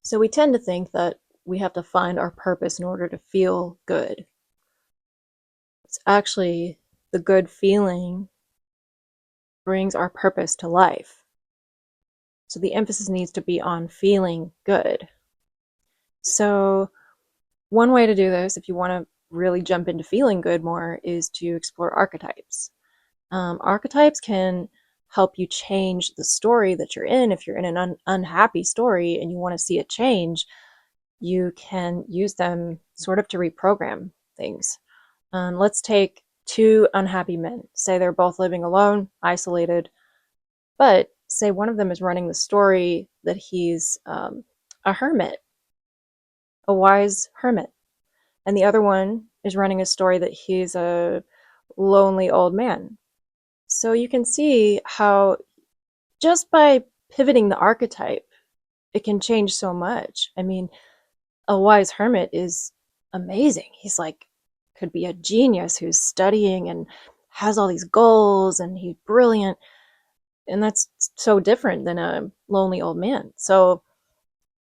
So we tend to think that we have to find our purpose in order to feel good. It's actually the good feeling brings our purpose to life. So the emphasis needs to be on feeling good. So one way to do this, if you want to really jump into feeling good more, is to explore archetypes. Archetypes can help you change the story that you're in. If you're in an unhappy story and you want to see it change, you can use them sort of to reprogram things. Let's take two unhappy men. Say they're both living alone, isolated, but say one of them is running the story that he's a hermit, a wise hermit, and the other one is running a story that he's a lonely old man. So you can see how just by pivoting the archetype, it can change so much. I mean, a wise hermit is amazing. He's like, could be a genius who's studying and has all these goals and he's brilliant. And that's so different than a lonely old man. So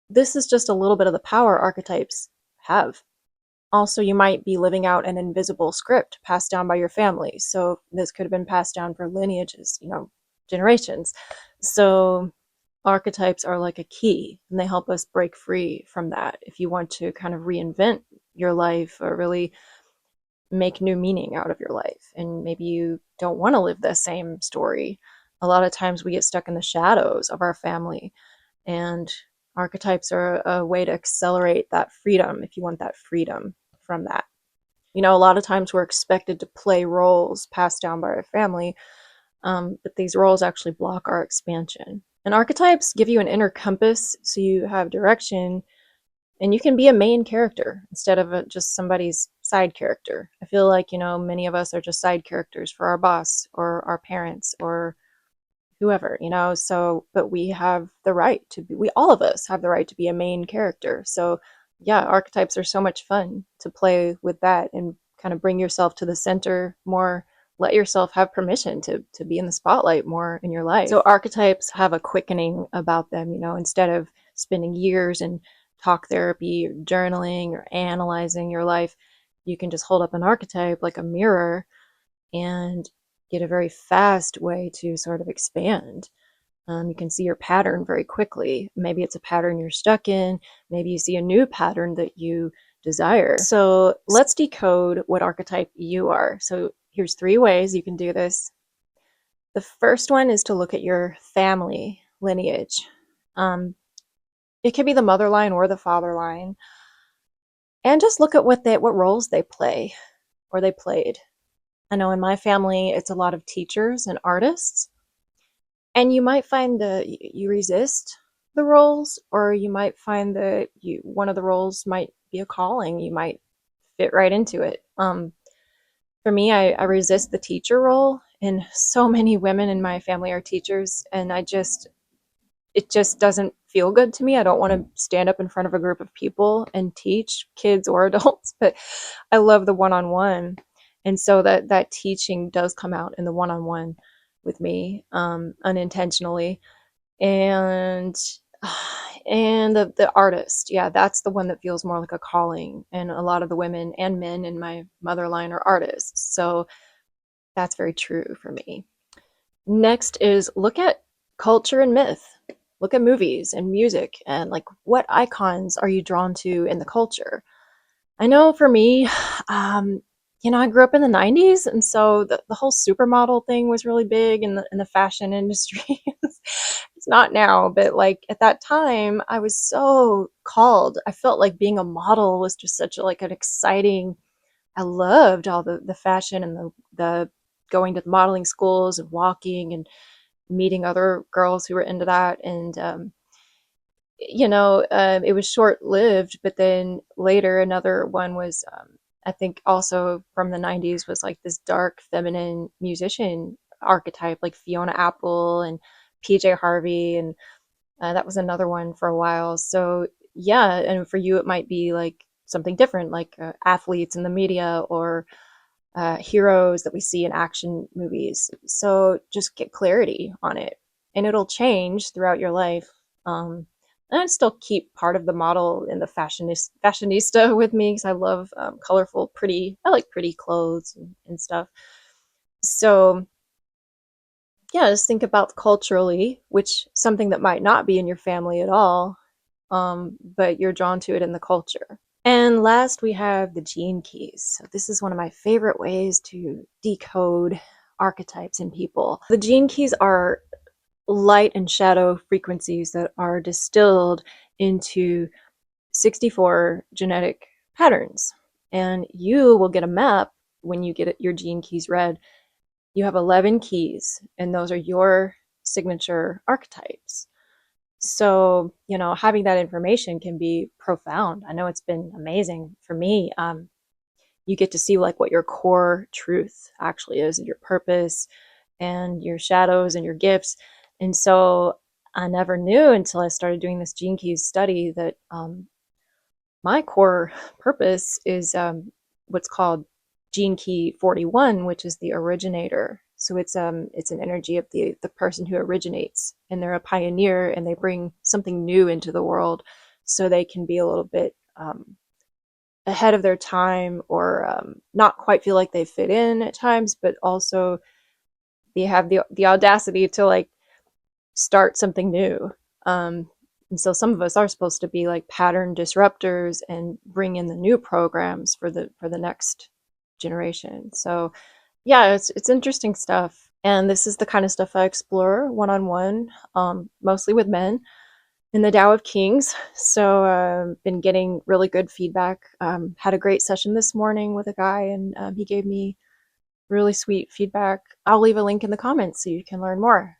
this is just a little bit of the power archetypes have. Also, you might be living out an invisible script passed down by your family. So this could have been passed down for lineages, generations. So archetypes are like a key and they help us break free from that. If you want to kind of reinvent your life or really make new meaning out of your life, and maybe you don't want to live the same story. A lot of times we get stuck in the shadows of our family, and archetypes are a way to accelerate that freedom if you want that freedom from that. A lot of times we're expected to play roles passed down by our family, but these roles actually block our expansion. And archetypes give you an inner compass so you have direction and you can be a main character instead of just somebody's side character. I feel like, many of us are just side characters for our boss or our parents or whoever, so, but we have the right to be, all of us have the right to be a main character. So, yeah, archetypes are so much fun to play with that and kind of bring yourself to the center more, let yourself have permission to be in the spotlight more in your life. So archetypes have a quickening about them, instead of spending years in talk therapy or journaling or analyzing your life, you can just hold up an archetype like a mirror and get a very fast way to sort of expand. You can see your pattern very quickly. Maybe it's a pattern you're stuck in. Maybe you see a new pattern that you desire. So let's decode what archetype you are. So here's 3 ways you can do this. The first one is to look at your family lineage. It could be the mother line or the father line, and just look at what roles they play or they played. I know in my family, it's a lot of teachers and artists. And you might find that you resist the roles, or you might find that one of the roles might be a calling. You might fit right into it. For me, I resist the teacher role, and so many women in my family are teachers, and it just doesn't feel good to me. I don't want to stand up in front of a group of people and teach kids or adults, but I love the one-on-one. And so that teaching does come out in the one-on-one with me, unintentionally. And the artist, yeah, that's the one that feels more like a calling. And a lot of the women and men in my mother line are artists. So that's very true for me. Next is look at culture and myth. Look at movies and music and like what icons are you drawn to in the culture? I know for me, um, I grew up in the 90s, and so the whole supermodel thing was really big in the fashion industry. It's not now, but like at that time, I was so called. I felt like being a model was just such like an exciting. I loved all the fashion and the going to the modeling schools and walking and meeting other girls who were into that. And it was short lived, but then later another one was, I think also from the 90s, was like this dark feminine musician archetype, like Fiona Apple and PJ Harvey. And that was another one for a while. So, yeah. And for you, it might be like something different, like athletes in the media or heroes that we see in action movies. So just get clarity on it and it'll change throughout your life. And I still keep part of the model in the fashionista with me because I love colorful, pretty. I like pretty clothes and stuff. So yeah, just think about culturally, which something that might not be in your family at all, but you're drawn to it in the culture. And last, we have the gene keys. So this is one of my favorite ways to decode archetypes in people. The gene keys are light and shadow frequencies that are distilled into 64 genetic patterns. And you will get a map when you get your gene keys read. You have 11 keys, and those are your signature archetypes. So, having that information can be profound. I know it's been amazing for me. You get to see like what your core truth actually is, and your purpose and your shadows and your gifts. And so I never knew until I started doing this Gene Keys study that my core purpose is what's called Gene Key 41, which is the originator. So it's an energy of the person who originates, and they're a pioneer, and they bring something new into the world, so they can be a little bit ahead of their time, or not quite feel like they fit in at times, but also they have the audacity to like start something new. And so some of us are supposed to be like pattern disruptors and bring in the new programs for the next generation. So yeah, it's interesting stuff. And this is the kind of stuff I explore one on one, mostly with men in the Tao of Kings. So been getting really good feedback. Had a great session this morning with a guy, and he gave me really sweet feedback. I'll leave a link in the comments so you can learn more.